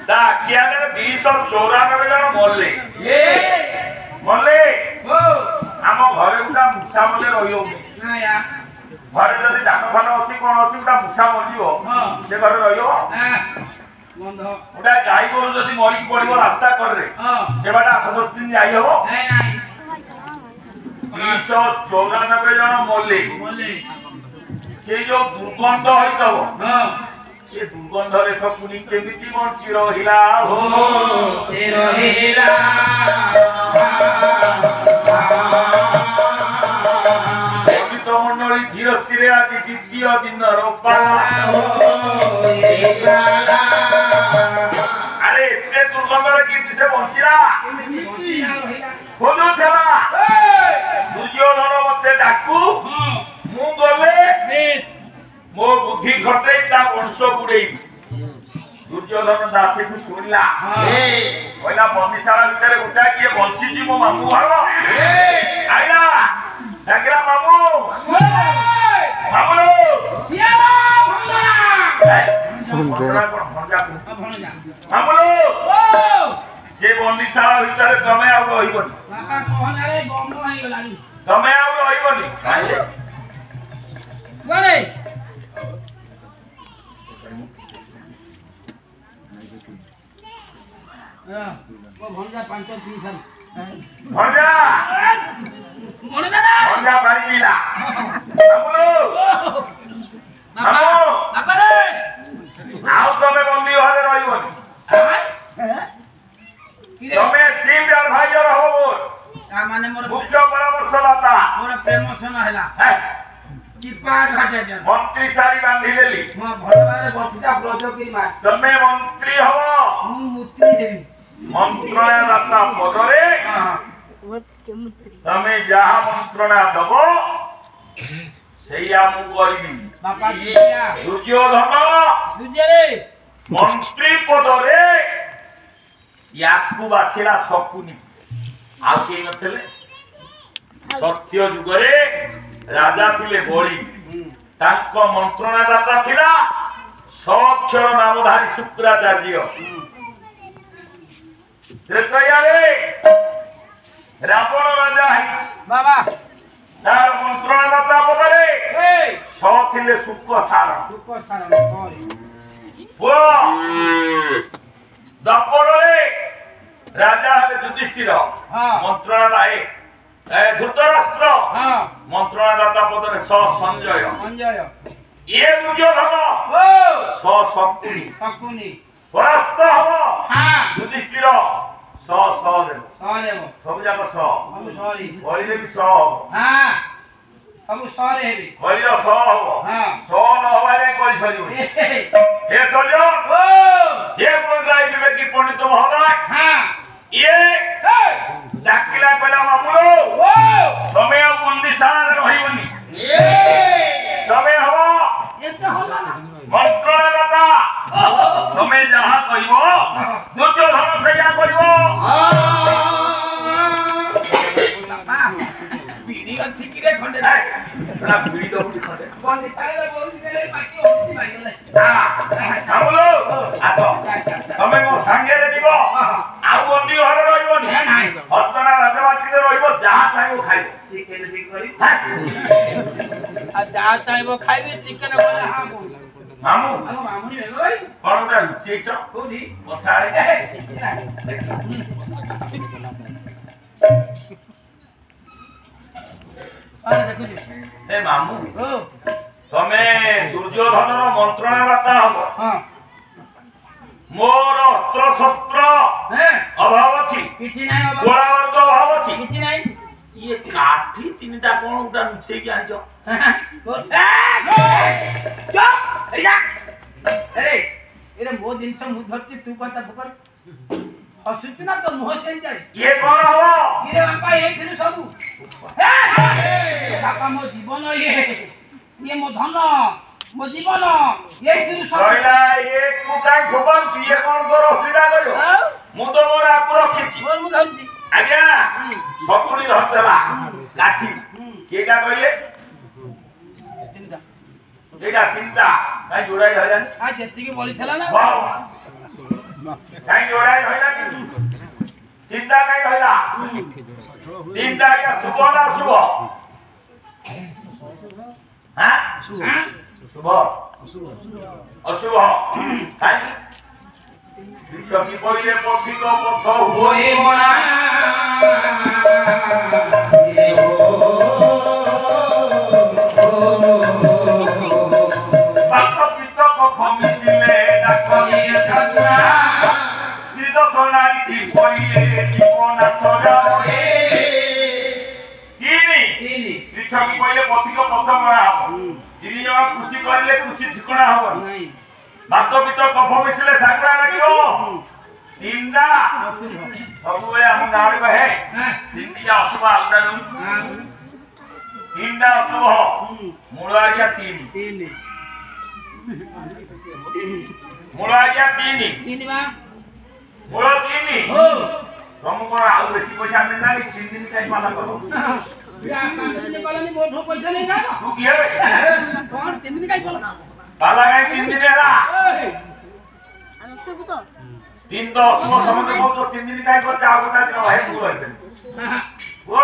ତା ଆଖି ଆଗରେ 294 ଜଣ ମଲେ ମଲେ ଆମ ଘରେ ଗୋଟା ମୂଷା ମଲେ ରହିଯାଉଛି ଘରେ ଯଦି ଧାନ ଫାନ ଅଛି କଣ ଅଛି ଗୋଟା ମୂଷା ମରିଯିବ ସେ ଘରେ ରହିବ ଗୋଟା ଗାଈ ଗୋରୁ ଯଦି ମରିକି ପଡିବ ରାସ୍ତା କରରେ ସେ ବାଟେ 8-10 ଦିନ ଯାଇ ହବ 294 ଜଣ ମଲେ ସେ ଯୋଉ ଦୁର୍ଗନ୍ଧ ହେଇଥିବ ସେ ଦୁର୍ଗନ୍ଧରେ ଶକୁନି କେମିତି ବଞ୍ଚି ରହିଲା ମଣ୍ଡଳୀ ଧୀର ସ୍ଥିରେ ଆଜି ଦ୍ୱିତୀୟ ଦିନର ଆରେ ଏତେ ଦୁର୍ଗନ୍ଧରେ କେମିତି ସେ ବଞ୍ଚିଲା ଖୋଜୁଥିଲା ଦୁର୍ଯ୍ୟୋଧନ ମତେ ଡାକୁ ମୁଁ ଗଲେ ମୋ ବୁଦ୍ଧି ଖଟେଇ ତା ବଂଶ ବୁଡେଇବି ଦୁର୍ଯ୍ୟୋଧନ ଦାସୀକୁ ଶୁଣିଲା କହିଲା ବନ୍ଦିଶାଳା ଭିତରେ ଗୋଟା କିଏ ବଞ୍ଚିଛି ମୋ ମାମୁଁ ଘର ଆଇଲା ଡାକିଲା ମାମୁଁ ସେ ବନ୍ଦିଶାଳା ଭିତରେ ତମେ ଆଉ ରହିବନି ତମେ ଆଉ ରହିବନି ଭଞ୍ଜା 5 ପିସ୍ ଭଞ୍ଜା ପାଣି ପିଇଲା ଆଉ ତମେ ବନ୍ଦୀ ଘରେ ରହିବନି ତମେ ଚିଫ୍ ଆଡଭାଇଜର ହବ ମାନେ ମୋର ମୁଖ୍ୟ ପରାମର୍ଶଦାତା ମୋର ପ୍ରମୋଶନ ହେଲା ମନ୍ତ୍ରୀ ଶାଢ଼ୀ ବାନ୍ଧିଦେଲି ତମେ ମନ୍ତ୍ରୀ ହବ ମନ୍ତ୍ରଣାଦାତା ପଦରେ ତମେ ଯାହା ମନ୍ତ୍ରଣା ଦବ ସେଇଆ ମୁଁ କରିବି ଦୁର୍ଯ୍ୟୋଧନ ମନ୍ତ୍ରୀ ପଦରେ ୟାକୁ ବାଛିଲା ଶକୁନି ଆଉ କେହି ନଥିଲେ ସତ୍ୟ ଯୁଗରେ ରାଜା ଥିଲେ ବଳି ତାଙ୍କ ମନ୍ତ୍ରଣାଦାତା ଥିଲା 6 ଅକ୍ଷର ନାମଧାରୀ ଶୁକ୍ରାଚାର୍ଯ୍ୟ ରାବଣ ରାଜା ହେଇଛି ତାର ମନ୍ତ୍ରଣାଦାତା ପଦରେ 6 ଥିଲେ ଶୁକ୍ରସାର ଦପରରେ ରାଜା ହେଲେ ଯୁଧିଷ୍ଠିର ମନ୍ତ୍ରଣାଦାତା ଧୃତରାଷ୍ଟ୍ର ମନ୍ତ୍ରଣାଦାତା ପଦରେ ସଞ୍ଜୟ ଇଏ ଦୁର୍ଯ୍ୟୋଧନ ଶକୁନି ପରାସ୍ତ ହବ ଯୁଧିଷ୍ଠିର ସବୁ ଯାକ କହିଲେ ବି ହବ କହିଲ ହବ ନ ହବା ଯାଏ କହି ସରିବ ହେ ସଜ ହେ ବିବେକୀ ପଣ୍ଡିତ ମହୋଦୟ ଇଏ ଡାକିଲା କହିଲା ମାମୁଁ ତମେ ଆଉ ବନ୍ଦିଶାଳାରେ ରହିବନି ତମେ ହବ ମନ୍ତ୍ରଣାଦାତା ତମେ ଯାହା କହିବ ଦୁର୍ଯ୍ୟୋଧନ ସେଇଆ କରିବ ବିଡି ଅଛି କି ରେ ଖଣ୍ଡେ ବିଡି ଦଉଡ଼ି ଖଣ୍ଡେ ଆସ ତମେ ମୋ ସାଙ୍ଗରେ ଯିବ ଆଉ ବନ୍ଦୀ ଘରେ ରହିବନି ହସ୍ତନା ରାଜବାଟୀରେ ରହିବ ଯାହା ଚାହିଁବ ଖାଇବ ଯାହା ଚାହିଁବ ଖାଇବେ ଚିକେନ ମାମୁଁ କଣ ଗୋଟେ ଲୁଚେଇଛ କୋଉଠି ପଛାଡେ ଏ ମାମୁଁ ତମେ ଦୁର୍ଯ୍ୟୋଧନର ମନ୍ତ୍ରଣାଦାତା ହବ ମୋର ଅସ୍ତ୍ର ଶସ୍ତ୍ର ଅଭାବ ଅଛି କିଛି ନାହିଁ ଗୋଳାବର୍ଗ ଅଭାବ ଅଛି କିଛି ନାହିଁ ଇଏ କାଠି 3ଟା କଣ ଗୋଟା ଲୁଚେଇକି ଆଣିଛ ମୋ ଜିନିଷ ମୁଁ ଧରିଛି ତୁ କଥା ଫୋକର ହସୁଛୁ ନା ତ ମୁହଁ ସେମିତି ଇଏ କଣ ହବ ଇରେ ବାପା ଏଇଥିରୁ ସବୁ ବାପା ମୋ ଜୀବନ ଇଏ ମୋ ଧନ ମୋ ଜୀବନ ଏଇଥିରୁ ସବୁ କହିଲା ଏକୁ କାଇଁ ଫୋପାଉଛି ଇଏ କଣ ତୋର ଅସୁବିଧା କରିବ ମୁଁ ତ ମୋର ଆକୁ ରଖିଛି ମୁଁ ଧରିଛି ଆଜ୍ଞା ଶକୁନି ଧରିଦେଲା କାଠି କିଏଟା କହିଲେ ଏଇଟା ତିନିଟା କାଇଁ ଯୋଡ଼ାଇ ହଇଲାନି ଆଉ ଯେତିକି ବଳିଥିଲା ନା କାଇଁ ଯୋଡ଼ାଇ ହଇଲାନି ତିନିଟା କାଇଁ ହଇଲା ତିନିଟା ଆଜ୍ଞା ଶୁଭ ନା ଅଶୁଭ ହାଁ ଶୁଭ ଅଶୁଭ କାହିଁକି ବିଷକି କହିଲେ ପଥିକ ପଥ ହୁଏ ମଣା ବାପ ପିତ କଫ ମିଶିଲେ ଡାକରିଏ ଛାଛୁଆ ତ୍ରିଦଶନାରୀ କହିଲେ ଜୀବନା ସଜାଏ ତିନି ବିଷକି କହିଲେ ପଥିକ ପଥ ମଣା ହବ ତିନି ଜଣ କୃଷି କରିଲେ କୃଷି ଠିକଣା ହବ ବାପ ପିତ କଫ ମିଶିଲେ ଶାଗୁଣା ଲାଗିବ ତିନିଟା ସବୁବେଳେ ଆମ ଗାଁରେ କହେ ତିନିଟା ଅଶୁଭ ଆଉଟା ତିନିଟା ଅଶୁଭ ମୂଳ ଆଜ୍ଞା ତିନି ମୂଳ ଆଜ୍ଞା ତିନି ମୂଳ ତିନି ତମକୁ କଣ ଆଉ ବେଶୀ ପଇସା ମିଳିଲାନି 3 ଦିନ କାଇଁ ମାନା କର ତୁ କିଏ ପାଲା କାଇଁ 3 ଦିନ ହେଲା तीन तो असुभ समझ को तो 3 दिन काई को चाव को दिन भाई तू रहते वो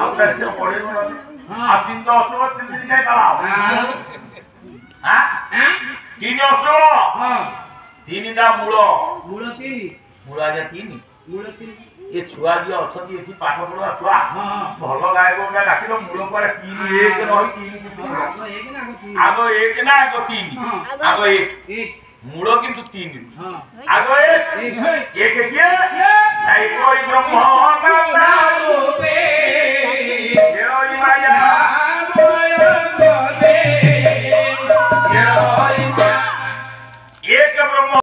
अब कैसे पड़े न आ 3 तो असुभ 3 दिन काई कला हां तीन असुभ हां तीन दा मूल आजा तीन ये छुआ जी अछती एथि पाठ पढवा छुआ भलो गायबो का डाकिलो मूल पर 3 1 रही 3 आगो 1 ना आगो 3 आगो 1 मूल किंतु 3 आगो एक किए नहीं कोई ब्रह्म रूपे देवई माया